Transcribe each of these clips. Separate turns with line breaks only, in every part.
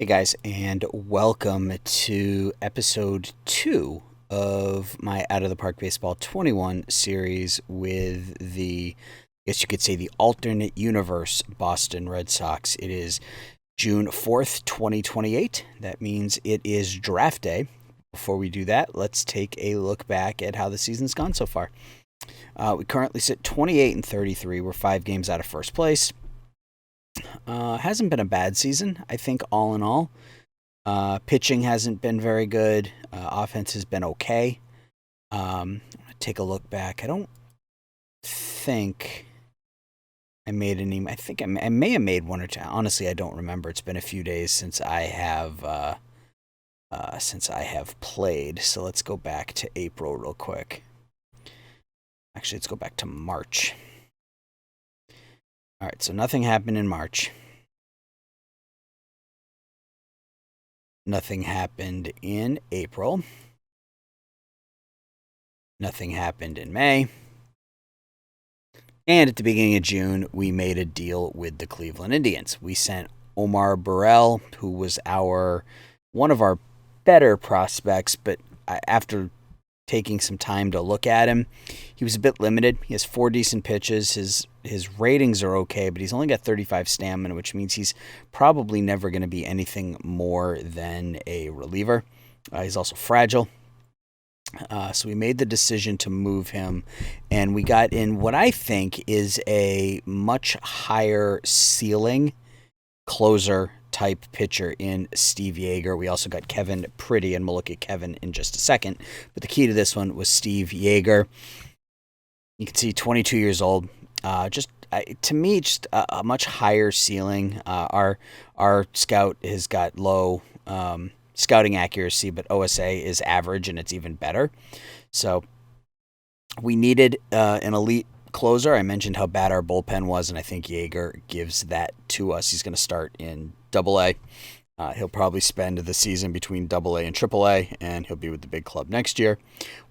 Hey guys, and welcome to episode 2 of my Out of the Park Baseball 21 series with I guess you could say, the alternate universe Boston Red Sox. It is June 4th, 2028. That means it is draft day. Before we do that, let's take a look back at how the season's gone so far. We currently sit 28 and 33. We're 5 games out of first place. Hasn't been a bad season, I think, all in all. Pitching hasn't been very good. Offense has been okay. Take a look back. I don't think I made any. I think I may have made one or two. Honestly, I don't remember. It's been a few days since I have played. So let's go back to April real quick. Actually, let's go back to March. All right, so nothing happened in March. Nothing happened in April. Nothing happened in May. And at the beginning of June, we made a deal with the Cleveland Indians. We sent Omar Burrell, who was one of our better prospects, but after taking some time to look at him, he was a bit limited. He has 4 decent pitches. His ratings are okay, but he's only got 35 stamina, which means he's probably never going to be anything more than a reliever. He's also fragile. So we made the decision to move him, and we got in what I think is a much higher ceiling closer type pitcher in Steve Yeager. We also got Kevin Pretty, and we'll look at Kevin in just a second. But the key to this one was Steve Yeager. You can see 22 years old. To me, just a much higher ceiling. Our scout has got low scouting accuracy, but OSA is average, and it's even better. So we needed an elite closer. I mentioned how bad our bullpen was, and I think Yeager gives that to us. He's going to start in Double-A. He'll probably spend the season between Double-A and Triple-A, and he'll be with the big club next year.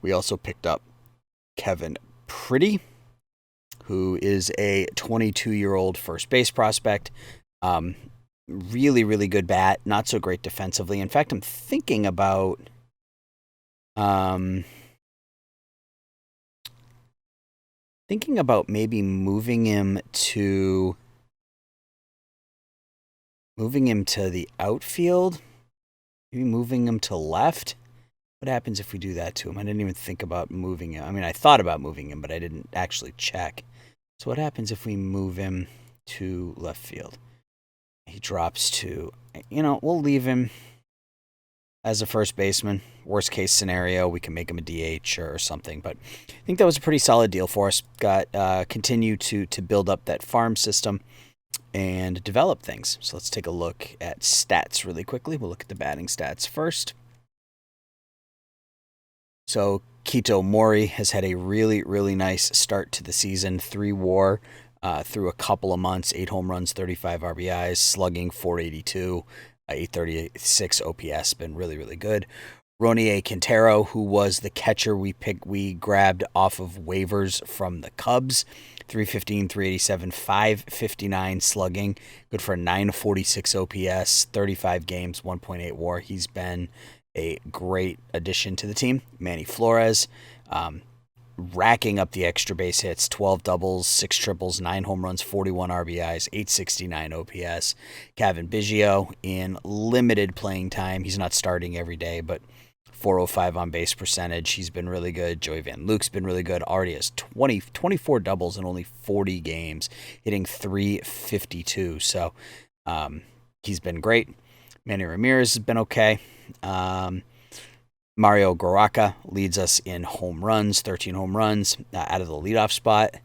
We also picked up Kevin Pretty, who is a 22-year-old first base prospect. Really, really good bat. Not so great defensively. In fact, I'm thinking about maybe moving him to the outfield. Maybe moving him to left. What happens if we do that to him? I didn't even think about moving him. I mean, I thought about moving him, but I didn't actually check. So what happens if we move him to left field? He drops to, we'll leave him as a first baseman. Worst case scenario, we can make him a DH or something. But I think that was a pretty solid deal for us. Continue to build up that farm system and develop things. So let's take a look at stats really quickly. We'll look at the batting stats first. So Kito Mori has had a really, really nice start to the season. 3 WAR through a couple of months. 8 home runs, 35 RBIs, slugging 482, 836 OPS. Been really, really good. Ronier Quintero, who was the catcher we grabbed off of waivers from the Cubs. 315, 387, 559 slugging. Good for 946 OPS, 35 games, 1.8 WAR. He's been a great addition to the team. Manny Flores, racking up the extra base hits, 12 doubles, 6 triples, 9 home runs, 41 RBIs, 869 OPS. Kevin Biggio in limited playing time. He's not starting every day, but 405 on base percentage. He's been really good. Joey Van Luke's been really good. Already has 24 doubles in only 40 games, hitting 352. So he's been great. Manny Ramirez has been okay. Mario Goraka leads us in home runs, 13 home runs out of the leadoff spot.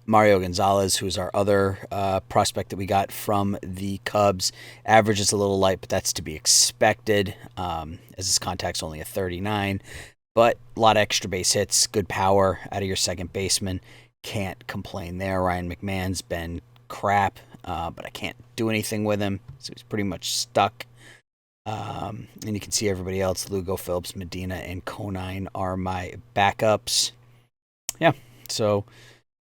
Mario Gonzalez, who's our other prospect that we got from the Cubs, averages a little light, but that's to be expected, as his contact's only a 39. But a lot of extra base hits, good power out of your second baseman. Can't complain there. Ryan McMahon's been crap, but I can't do anything with him, so he's pretty much stuck. And you can see everybody else. Lugo, Phillips, Medina, and Conine are my backups. Yeah, so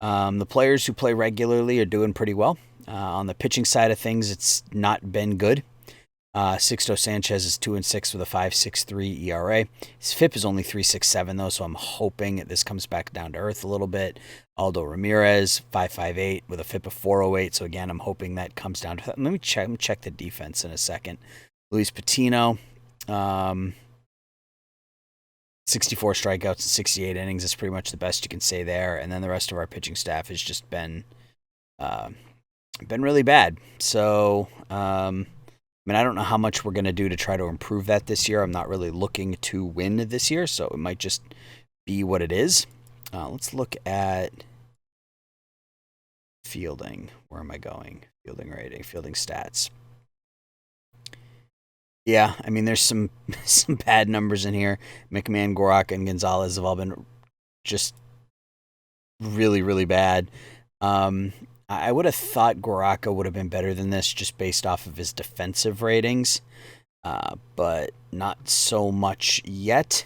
the players who play regularly are doing pretty well. On the pitching side of things, it's not been good. Sixto Sanchez is 2-6 with a 5.63 ERA. His FIP is only 3.67 though, so I'm hoping this comes back down to earth a little bit. Aldo Ramirez 5.58 with a FIP of 4.08. So again, I'm hoping that comes down to that. Let me check the defense in a second. Luis Patino, 64 strikeouts in 68 innings is pretty much the best you can say there. And then the rest of our pitching staff has just been really bad. So, I mean, I don't know how much we're going to do to try to improve that this year. I'm not really looking to win this year, so it might just be what it is. Let's look at fielding. Where am I going? Fielding rating, fielding stats. Yeah, I mean, there's some bad numbers in here. McMahon, Goraka, and Gonzalez have all been just really, really bad. I would have thought Goraka would have been better than this just based off of his defensive ratings, but not so much yet.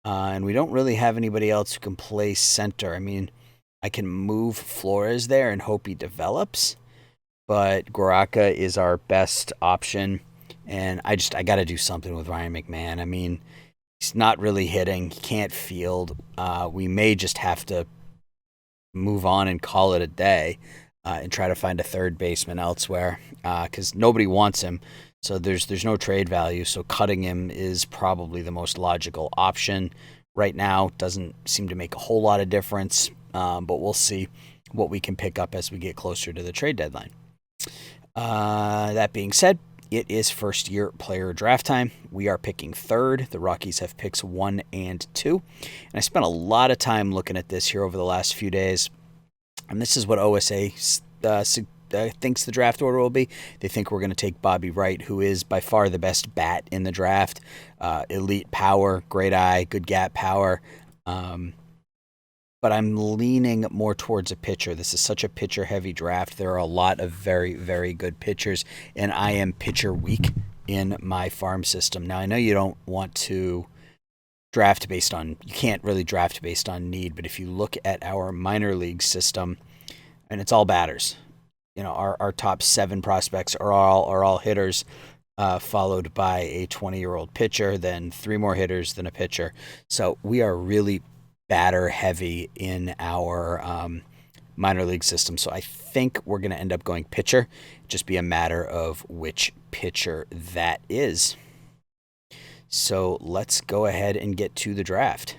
And we don't really have anybody else who can play center. I mean, I can move Flores there and hope he develops, but Goraka is our best option. And I got to do something with Ryan McMahon. I mean, he's not really hitting. He can't field. We may just have to move on and call it a day and try to find a third baseman elsewhere because nobody wants him. So there's no trade value. So cutting him is probably the most logical option right now. Doesn't seem to make a whole lot of difference, but we'll see what we can pick up as we get closer to the trade deadline. That being said, it is first year player draft time. We are picking third. The Rockies have picks 1 and 2. And I spent a lot of time looking at this here over the last few days. And this is what OSA thinks the draft order will be. They think we're going to take Bobby Wright, who is by far the best bat in the draft. Elite power, great eye, good gap power. But I'm leaning more towards a pitcher. This is such a pitcher-heavy draft. There are a lot of very, very good pitchers, and I am pitcher weak in my farm system. Now, I know you don't want to draft based on, you can't really draft based on need, but if you look at our minor league system, and it's all batters. You know, our top 7 prospects are all hitters, followed by a 20-year-old pitcher, then 3 more hitters, then a pitcher. So we are really batter heavy in our minor league system. So I think we're going to end up going pitcher. Just be a matter of which pitcher that is. So let's go ahead and get to the draft.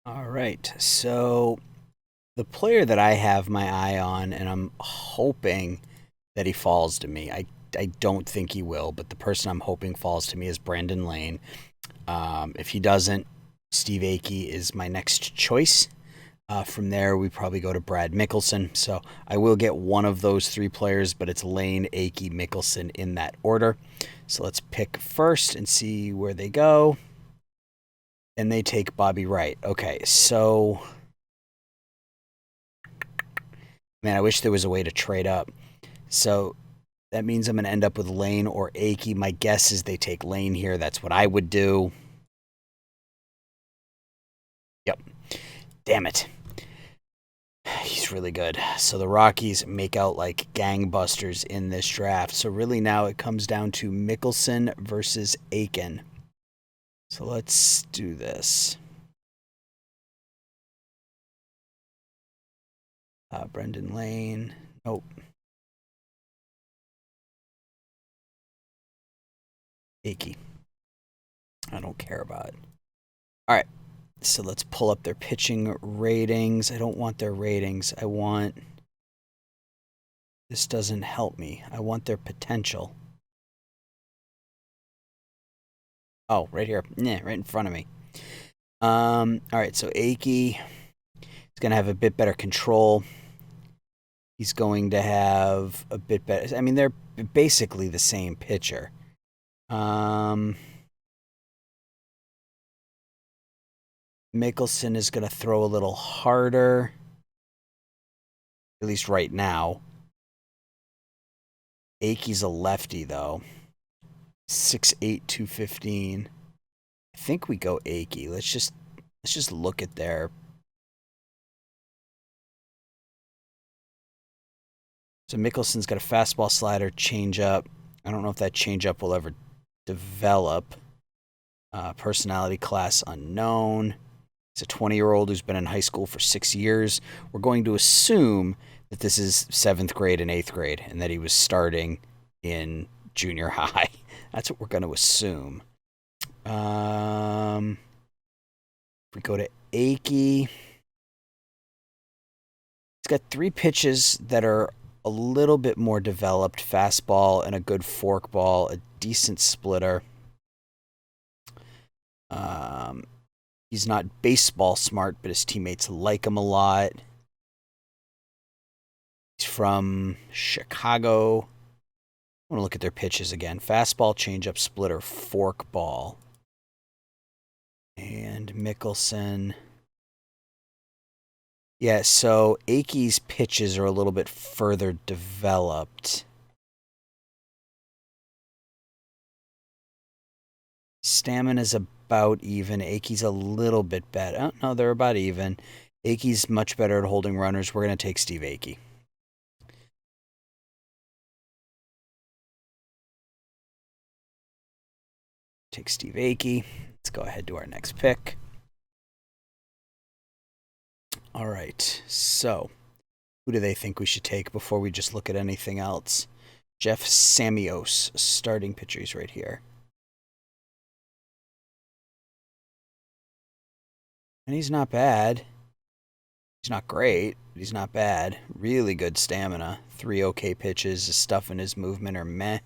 All right. So the player that I have my eye on, and I'm hoping that he falls to me. I don't think he will, but the person I'm hoping falls to me is Brandon Lane. If he doesn't, Steve Akey is my next choice. From there, we probably go to Brad Mickelson. So I will get one of those 3 players, but it's Lane, Akey, Mickelson in that order. So let's pick first and see where they go. And they take Bobby Wright. Okay, so man, I wish there was a way to trade up. So that means I'm going to end up with Lane or Akey. My guess is they take Lane here. That's what I would do. Yep. Damn it. He's really good. So the Rockies make out like gangbusters in this draft. So really now it comes down to Mickelson versus Aiken. So let's do this. Brendan Lane. Nope. Akey. I don't care about it. All right. So let's pull up their pitching ratings. I don't want their ratings. I want... This doesn't help me. I want their potential. Oh, right here. Yeah, right in front of me. All right, so Akey is going to have a bit better control. He's going to have a bit better... I mean, they're basically the same pitcher. Mickelson is going to throw a little harder, at least right now. Akey's a lefty, though. 6'8", 215. I think we go Akey. Let's just look at their... So Mickelson's got a fastball, slider, changeup. I don't know if that changeup will ever develop. Personality class unknown. He's a 20-year-old who's been in high school for 6 years. We're going to assume that this is 7th grade and 8th grade and that he was starting in junior high. That's what we're going to assume. If we go to Akey, he's got 3 pitches that are a little bit more developed. Fastball and a good forkball, a decent splitter. He's not baseball smart, but his teammates like him a lot. He's from Chicago. I want to look at their pitches again. Fastball, changeup, splitter, forkball. And Mickelson. Yeah, so Akey's pitches are a little bit further developed. Stamina's about even. Akey's a little bit better. Oh, no, they're about even. Akey's much better at holding runners. We're going to take Steve Akey. Take Steve Akey. Let's go ahead to our next pick. All right, so who do they think we should take before we just look at anything else? Jeff Samios, starting pitcher. He's right here. And he's not bad. He's not great, but he's not bad. Really good stamina. 3 okay pitches. His stuff and his movement are meh.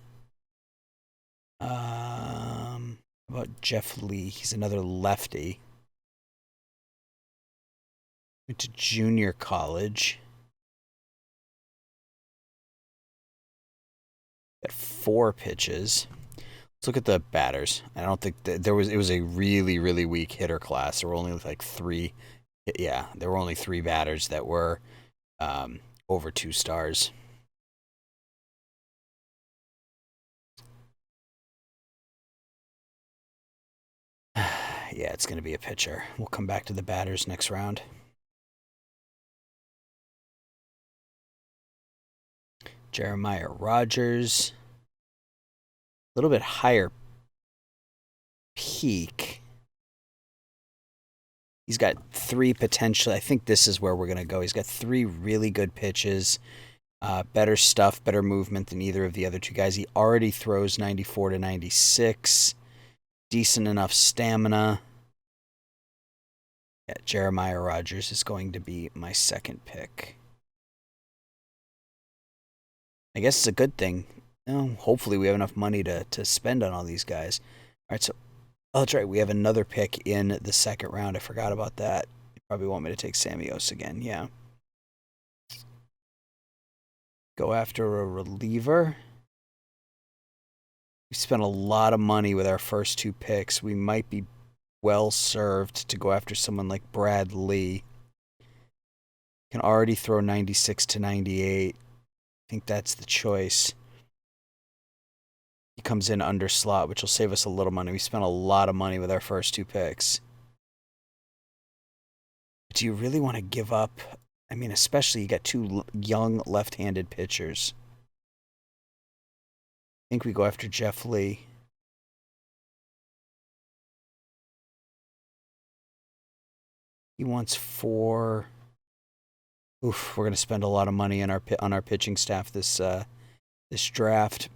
How about Jeff Lee? He's another lefty. Went to junior college. Got 4 pitches. Let's look at the batters. I don't think it was a really, really weak hitter class. There were only like 3. Yeah, there were only 3 batters that were over 2 stars. Yeah, it's going to be a pitcher. We'll come back to the batters next round. Jeremiah Rogers. A little bit higher peak. He's got 3 potentially. I think this is where we're going to go. He's got 3 really good pitches. Better stuff, better movement than either of the other 2 guys. He already throws 94 to 96. Decent enough stamina. Yeah, Jeremiah Rogers is going to be my second pick. I guess it's a good thing. Hopefully we have enough money to spend on all these guys. All right, so that's right. We have another pick in the second round. I forgot about that. You probably want me to take Samios again. Yeah. Go after a reliever. We spent a lot of money with our first 2 picks. We might be well served to go after someone like Brad Lee. Can already throw 96 to 98. I think that's the choice. He comes in under slot, which will save us a little money. We spent a lot of money with our first 2 picks. Do you really want to give up? I mean, especially you got 2 young left-handed pitchers. I think we go after Jeff Lee. He wants 4. Oof, we're going to spend a lot of money on our pitching staff this draft.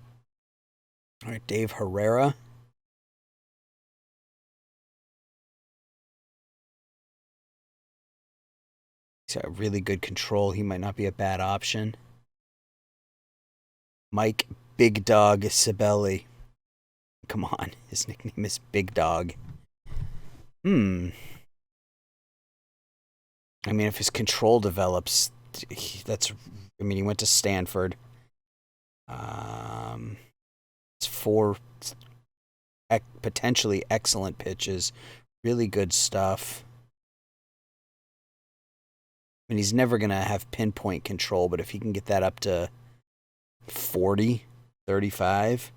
All right, Dave Herrera. He's got really good control. He might not be a bad option. Mike Big Dog Sibeli. Come on, his nickname is Big Dog. I mean, if his control develops, he went to Stanford. It's 4 potentially excellent pitches. Really good stuff. I mean, he's never going to have pinpoint control, but if he can get that up to 40, 35.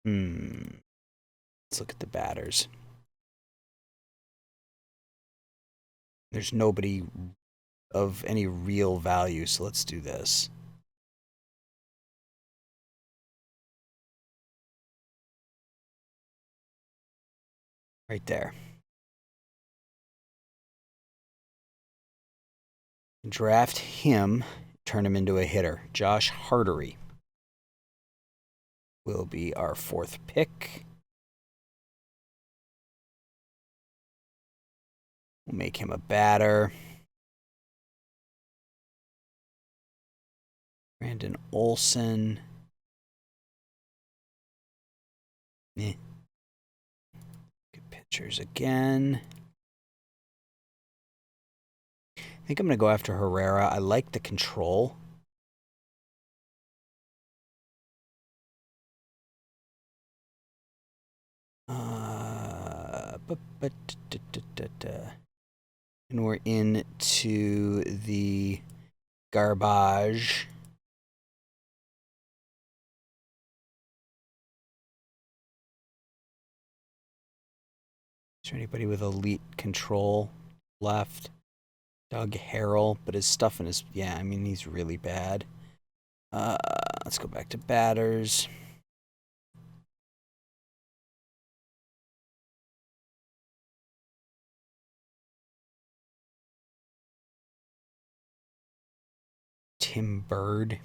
Let's look at the batters. There's nobody of any real value, so let's do this. Right there. Draft him, turn him into a hitter. Josh Hardery will be our 4th pick. We'll make him a batter. Brandon Olson. Good pitchers again. I think I'm going to go after Herrera. I like the control. And we're into the garbage. Is there anybody with elite control left? Doug Harrell, but his stuff in his... Yeah, I mean, he's really bad. Let's go back to batters. Tim Bird.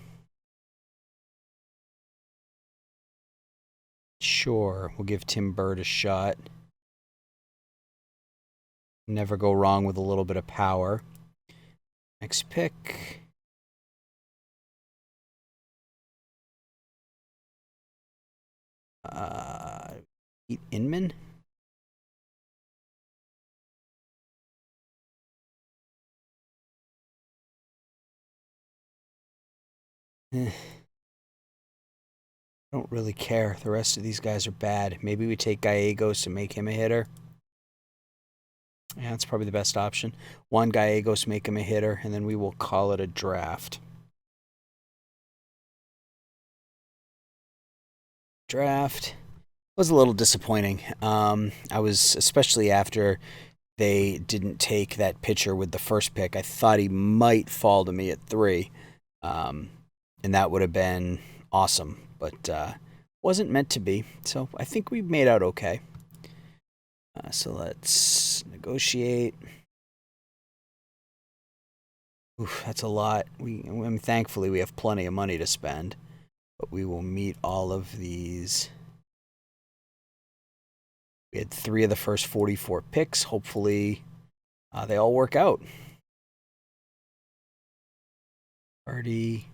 Sure, we'll give Tim Bird a shot. Never go wrong with a little bit of power. Next pick. Inman? I don't really care. The rest of these guys are bad. Maybe we take Gallegos to make him a hitter. Yeah, that's probably the best option. Juan Gallegos, make him a hitter, and then we will call it a draft. Draft was a little disappointing. I was, especially after they didn't take that pitcher with the first pick. I thought he might fall to me at 3, and that would have been awesome, but wasn't meant to be. So I think we made out okay. So let's negotiate. Oof, that's a lot. Thankfully we have plenty of money to spend, but we will meet all of these. We had 3 of the first 44 picks. Hopefully, they all work out. Hardery.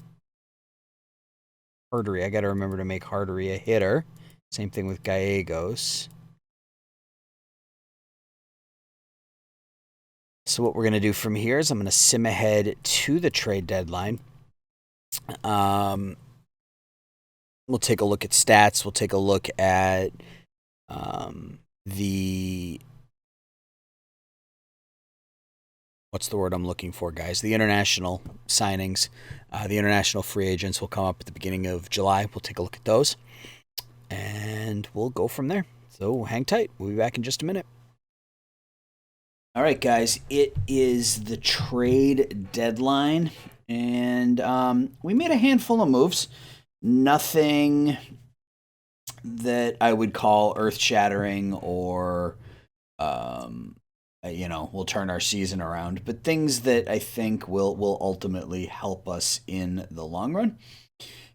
I got to remember to make Hardery a hitter. Same thing with Gallegos. So what we're going to do from here is I'm going to sim ahead to the trade deadline. We'll take a look at stats. We'll take a look at the... What's the word I'm looking for, guys? The international signings. The international free agents will come up at the beginning of July. We'll take a look at those. And we'll go from there. So hang tight. We'll be back in just a minute. All right, guys. It is the trade deadline. And we made a handful of moves. Nothing that I would call earth-shattering or... we'll turn our season around, but things that I think will ultimately help us in the long run.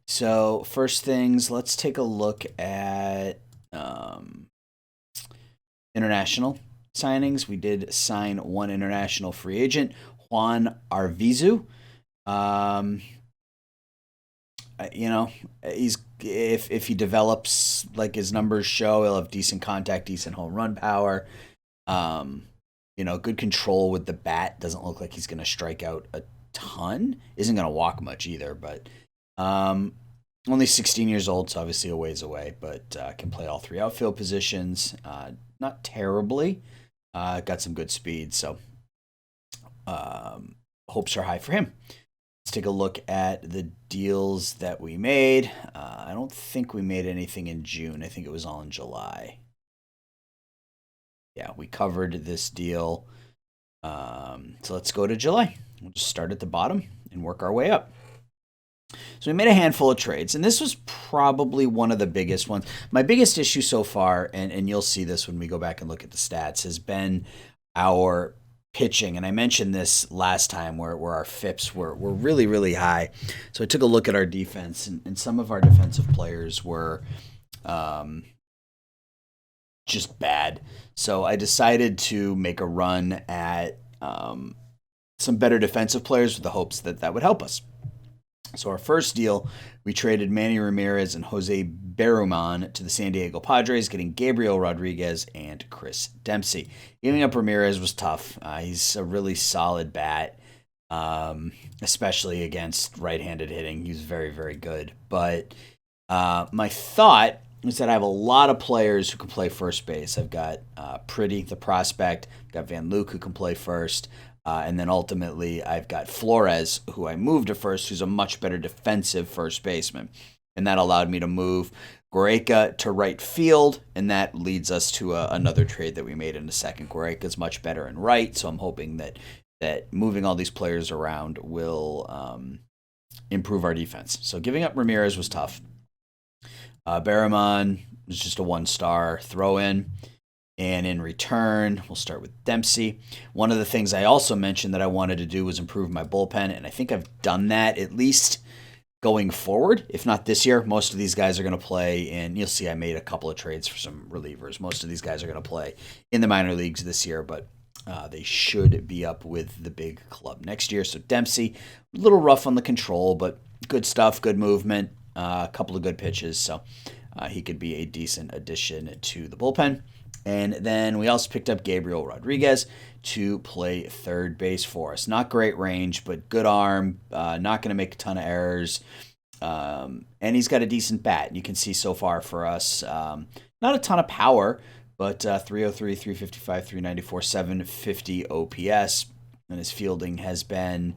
So first things, let's take a look at international signings. We did sign one international free agent, Juan Arvizu. He's if he develops like his numbers show, he'll have decent contact, decent home run power. Good control with the bat. Doesn't look like he's going to strike out a ton. Isn't going to walk much either, but only 16 years old, so obviously a ways away, but can play all 3 outfield positions. Not terribly. Got some good speed, so hopes are high for him. Let's take a look at the deals that we made. I don't think we made anything in June. I think it was all in July. Yeah, we covered this deal. So let's go to July. We'll just start at the bottom and work our way up. So we made a handful of trades, and this was probably one of the biggest ones. My biggest issue so far, and you'll see this when we go back and look at the stats, has been our pitching. And I mentioned this last time where our FIPS were really, really high. So I took a look at our defense, and some of our defensive players were just bad. So I decided to make a run at some better defensive players with the hopes that that would help us. So our first deal, we traded Manny Ramirez and Jose Berriman to the San Diego Padres, getting Gabriel Rodriguez and Chris Dempsey. Giving up Ramirez was tough. He's a really solid bat, especially against right-handed hitting. He's very, very good. But my thought is that I have a lot of players who can play first base. I've got Pretty, the prospect. I've got Van Luke, who can play first. And then ultimately, I've got Flores, who I moved to first, who's a much better defensive first baseman. And that allowed me to move Goreka to right field, and that leads us to another trade that we made in a second. Goreka's much better in right, so I'm hoping that moving all these players around will improve our defense. So giving up Ramirez was tough. Berriman was just a one-star throw-in. And in return, we'll start with Dempsey. One of the things I also mentioned that I wanted to do was improve my bullpen, and I think I've done that at least going forward. If not this year, most of these guys are going to play, and you'll see I made a couple of trades for some relievers. Most of these guys are going to play in the minor leagues this year, but they should be up with the big club next year. So Dempsey, a little rough on the control, but good stuff, good movement, a couple of good pitches, so he could be a decent addition to the bullpen. And then we also picked up Gabriel Rodriguez to play third base for us. Not great range, but good arm. Not going to make a ton of errors. And he's got a decent bat. You can see so far for us, not a ton of power, but 303, 355, 394, 750 OPS. And his fielding has been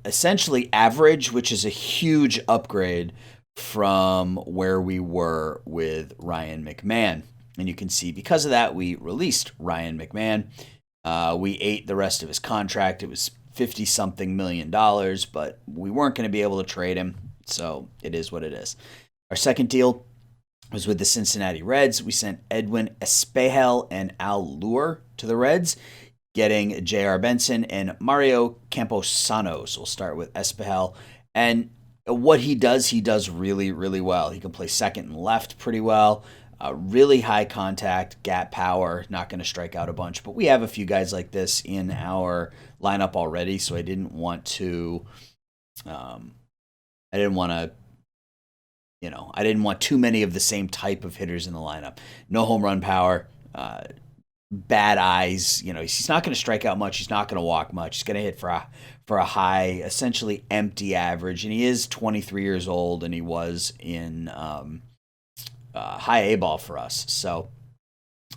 essentially average, which is a huge upgrade from where we were with Ryan McMahon. And you can see because of that, we released Ryan McMahon. We ate the rest of his contract. It was $50-something million, but we weren't going to be able to trade him. So it is what it is. Our second deal was with the Cincinnati Reds. We sent Edwin Espejel and Al Lure to the Reds, getting J.R. Benson and Mario Camposanos. We'll start with Espejel. And what he does really, really well. He can play second and left pretty well. Really high contact, gap power, not going to strike out a bunch. But we have a few guys like this in our lineup already, so I didn't want to too many of the same type of hitters in the lineup. No home run power, bad eyes. He's not going to strike out much. He's not going to walk much. He's going to hit for a high, essentially empty average. And he is 23 years old, and he was in high A ball for us. So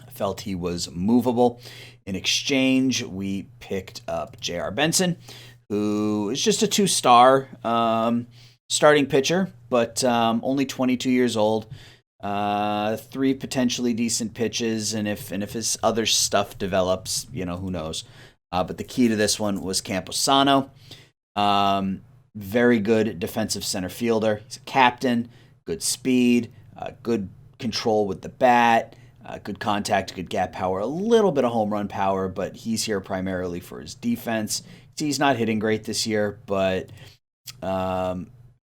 I felt he was movable. In exchange, we picked up J.R. Benson, who is just a 2-star starting pitcher, but only 22 years old. 3 potentially decent pitches, and if his other stuff develops, who knows. But the key to this one was Camposano. Very good defensive center fielder. He's a captain, good speed, good control with the bat, good contact, good gap power, a little bit of home run power, but he's here primarily for his defense. He's not hitting great this year, but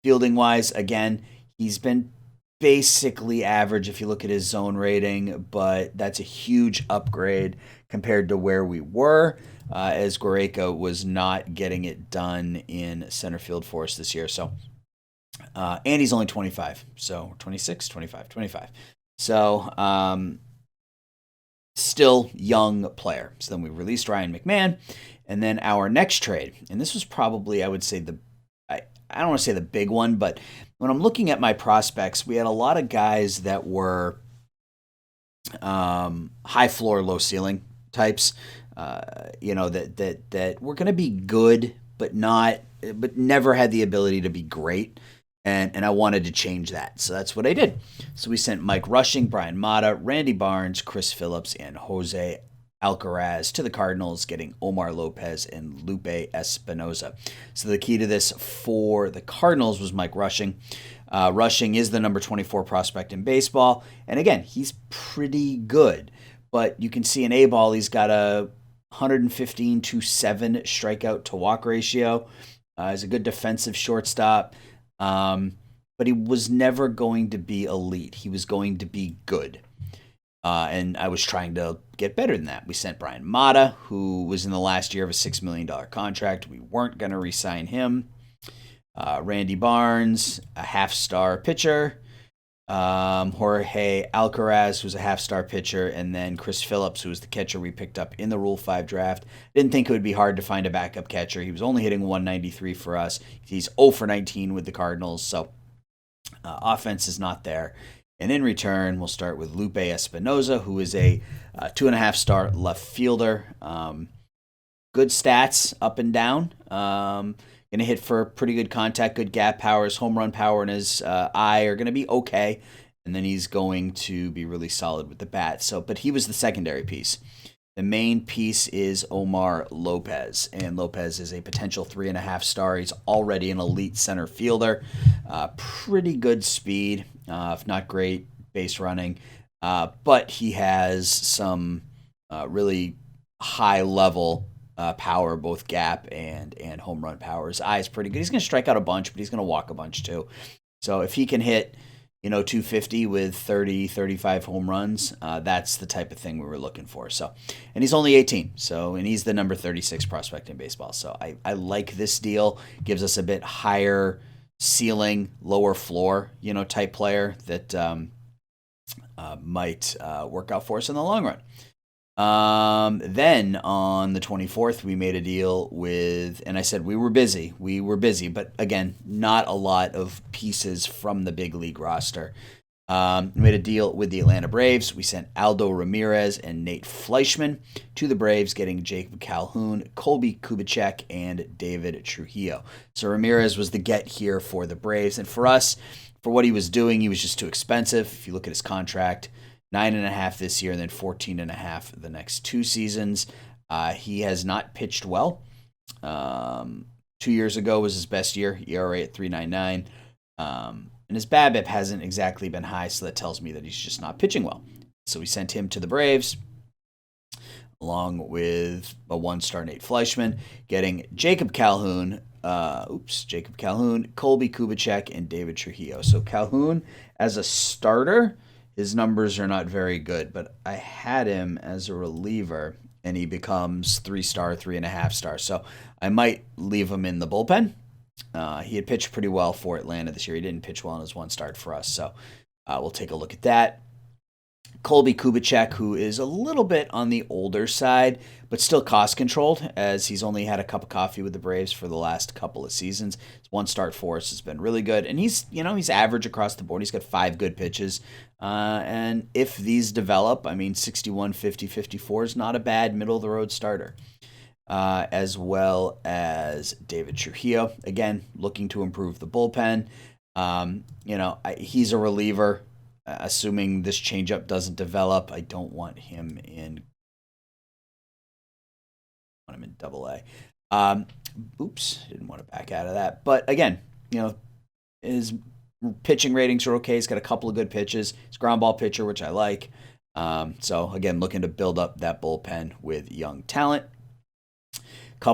fielding-wise, again, he's been basically average if you look at his zone rating, but that's a huge upgrade compared to where we were, as Goreka was not getting it done in center field for us this year. So and he's only 25, so 26, 25. So still young player. So then we released Ryan McMahon, and then our next trade, and this was probably, I would say, I don't want to say the big one, but when I'm looking at my prospects, we had a lot of guys that were high floor, low ceiling types. That were going to be good, but never had the ability to be great. And I wanted to change that. So that's what I did. So we sent Mike Rushing, Brian Mata, Randy Barnes, Chris Phillips, and Jose Alcaraz to the Cardinals, getting Omar Lopez and Lupe Espinoza. So the key to this for the Cardinals was Mike Rushing. Rushing is the number 24 prospect in baseball. And again, he's pretty good. But you can see in A-ball, he's got a 115 to 7 strikeout to walk ratio. He's a good defensive shortstop. But he was never going to be elite. He was going to be good. And I was trying to get better than that. We sent Brian Mata, who was in the last year of a $6 million contract. We weren't going to re-sign him. Randy Barnes, a half-star pitcher. Jorge Alcaraz, who's a half-star pitcher. And then Chris Phillips, who was the catcher we picked up in the Rule 5 draft. Didn't think it would be hard to find a backup catcher. He was only hitting 193 for us. He's 0 for 19 with the Cardinals, so offense is not there. And in return, we'll start with Lupe Espinoza, who is a 2.5-star left fielder. Good stats up and down. Going to hit for pretty good contact, good gap power. His home run power and his eye are going to be okay. And then he's going to be really solid with the bat. But he was the secondary piece. The main piece is Omar Lopez, and Lopez is a potential 3.5-star. He's already an elite center fielder. Pretty good speed, if not great base running, but he has some really high-level power, both gap and home run power. His eye is pretty good. He's going to strike out a bunch, but he's going to walk a bunch too. So if he can hit 250 with 30, 35 home runs, that's the type of thing we were looking for. So, and he's only 18, and he's the number 36 prospect in baseball. So I like this deal. Gives us a bit higher ceiling, lower floor, type player that might work out for us in the long run. Then on the 24th, we made a deal with, and I said we were busy, but again, not a lot of pieces from the big league roster. We made a deal with the Atlanta Braves. We sent Aldo Ramirez and Nate Fleischman to the Braves, getting Jacob Calhoun, Colby Kubicek, and David Trujillo. So Ramirez was the get here for the Braves, and for us, for what he was doing, he was just too expensive. If you look at his contract, 9.5 this year and then 14.5 the next 2 seasons. He has not pitched well. 2 years ago was his best year, ERA at 3.99. And his BABIP hasn't exactly been high, so that tells me that he's just not pitching well. So we sent him to the Braves, along with a 1-star Nate Fleischman, getting Jacob Calhoun, Colby Kubicek, and David Trujillo. So Calhoun as a starter, his numbers are not very good, but I had him as a reliever, and he becomes 3-star, 3.5-star. So I might leave him in the bullpen. He had pitched pretty well for Atlanta this year. He didn't pitch well in his 1 start for us, so we'll take a look at that. Colby Kubicek, who is a little bit on the older side, but still cost-controlled, as he's only had a cup of coffee with the Braves for the last couple of seasons. His 1 start for us has been really good, and he's average across the board. He's got 5 good pitches, and if these develop, 61, 50, 54 is not a bad middle-of-the-road starter. As well as David Trujillo, again, looking to improve the bullpen. He's a reliever. Assuming this changeup doesn't develop, I don't want him in. I want him in Double-A. Didn't want to back out of that. But again, his pitching ratings are okay. He's got a couple of good pitches. He's a ground ball pitcher, which I like. So again, looking to build up that bullpen with young talent. I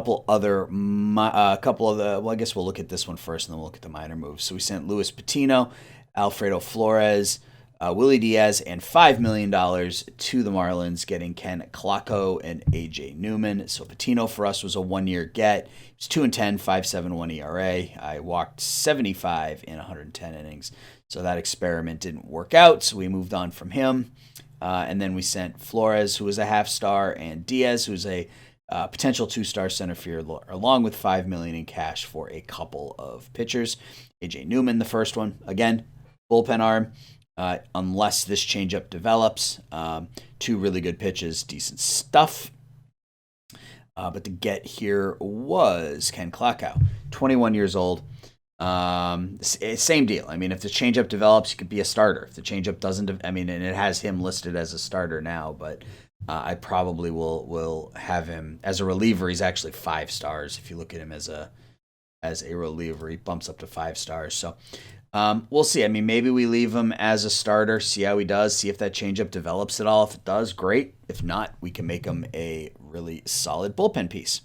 guess we'll look at this one first, and then we'll look at the minor moves. So we sent Luis Patino, Alfredo Flores, Willie Diaz, and $5 million to the Marlins, getting Ken Klocko and A.J. Newman. So Patino for us was a 1-year get. He's 2-10, 5.71 ERA. I walked 75 in 110 innings. So that experiment didn't work out, so we moved on from him. And then we sent Flores, who was a half-star, and Diaz, who's a potential 2-star center fielder, along with $5 million in cash for a couple of pitchers. A.J. Newman, the first one. Again, bullpen arm. Unless this changeup develops. 2 really good pitches, decent stuff. But the get here was Ken Klockow, 21 years old. Same deal. If the changeup develops, he could be a starter. If the changeup doesn't, and it has him listed as a starter now, but I probably will have him as a reliever. He's actually 5 stars. If you look at him as a reliever, he bumps up to 5 stars. So we'll see. I mean, maybe we leave him as a starter, see how he does, see if that changeup develops at all. If it does, great. If not, we can make him a really solid bullpen piece.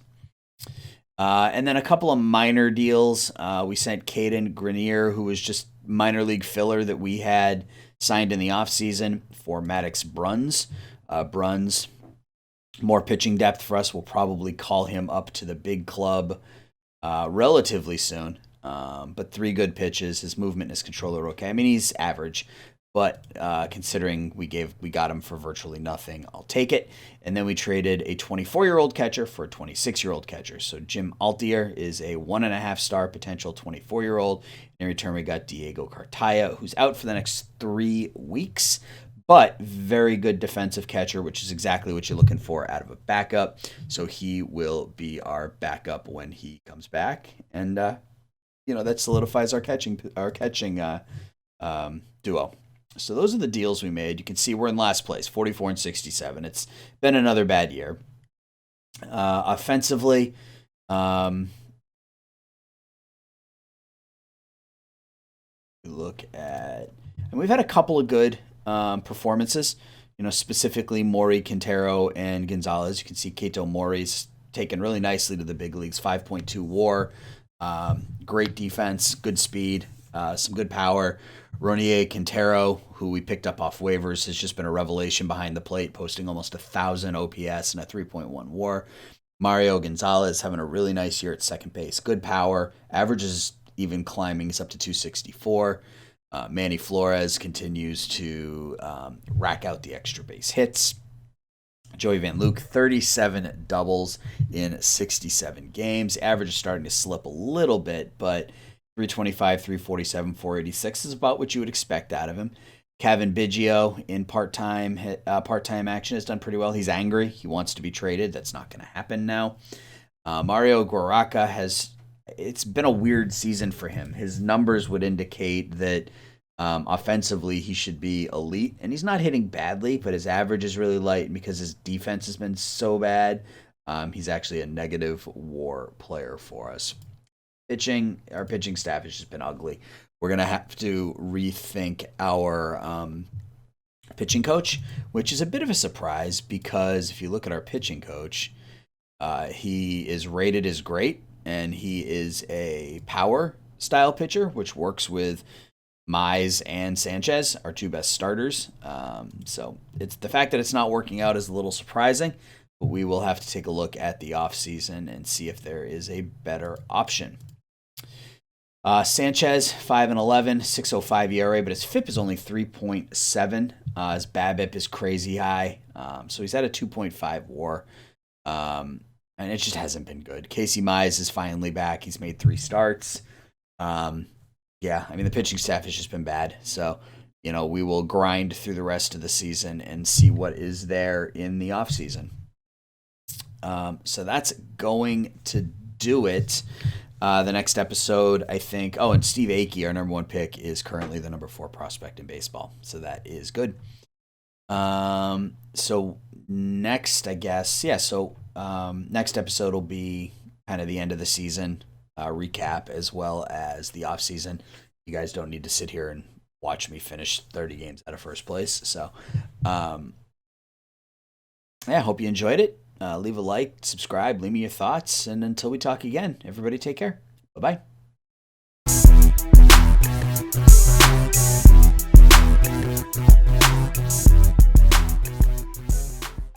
And then a couple of minor deals. We sent Caden Grenier, who was just minor league filler that we had signed in the offseason for Maddox Bruns. Bruns, more pitching depth for us. We'll probably call him up to the big club relatively soon. But 3 good pitches. His movement and his control are okay. I mean, he's average, but considering we got him for virtually nothing, I'll take it. And then we traded a 24-year-old catcher for a 26-year-old catcher. So Jim Altier is a 1.5-star potential 24-year-old. In return, we got Diego Cartaya, who's out for the next 3 weeks, but very good defensive catcher, which is exactly what you're looking for out of a backup. So he will be our backup when he comes back, and that solidifies our catching duo. So those are the deals we made. You can see we're in last place, 44 and 67. It's been another bad year. Offensively, look at, and we've had a couple of good performances. Specifically Maury, Quintero, and Gonzalez. You can see Kato Mori's taken really nicely to the big leagues. 5.2 WAR, great defense, good speed, some good power. Ronier Quintero, who we picked up off waivers, has just been a revelation behind the plate, posting almost 1,000 OPS and a 3.1 WAR. Mario Gonzalez having a really nice year at second base. Good power. Average is even climbing. It's up to 264. Manny Flores continues to rack out the extra base hits. Joey Van Luke, 37 doubles in 67 games. Average is starting to slip a little bit, but 325, 347, 486 is about what you would expect out of him. Kevin Biggio in part-time action has done pretty well. He's angry. He wants to be traded. That's not going to happen now. Mario Guaraca it's been a weird season for him. His numbers would indicate that offensively he should be elite, and he's not hitting badly, but his average is really light, and because his defense has been so bad, he's actually a negative WAR player for us. Our pitching staff has just been ugly. We're going to have to rethink our pitching coach, which is a bit of a surprise because if you look at our pitching coach, he is rated as great, and he is a power style pitcher, which works with Mize and Sanchez, our 2 best starters. So it's the fact that it's not working out is a little surprising, but we will have to take a look at the offseason and see if there is a better option. Sanchez, 5-11, 6.05 ERA, but his FIP is only 3.7. His BABIP is crazy high, so he's at a 2.5 WAR, and it just hasn't been good. Casey Mize is finally back. He's made 3 starts. The pitching staff has just been bad. So, we will grind through the rest of the season and see what is there in the offseason. So that's going to do it. The next episode, I think. Oh, and Steve Akey, our number 1 pick, is currently the number 4 prospect in baseball. So that is good. So next, I guess, next episode will be kind of the end of the season recap as well as the off season. You guys don't need to sit here and watch me finish 30 games out of first place. So, hope you enjoyed it. Leave a like, subscribe, leave me your thoughts, and until we talk again, everybody take care. Bye-bye.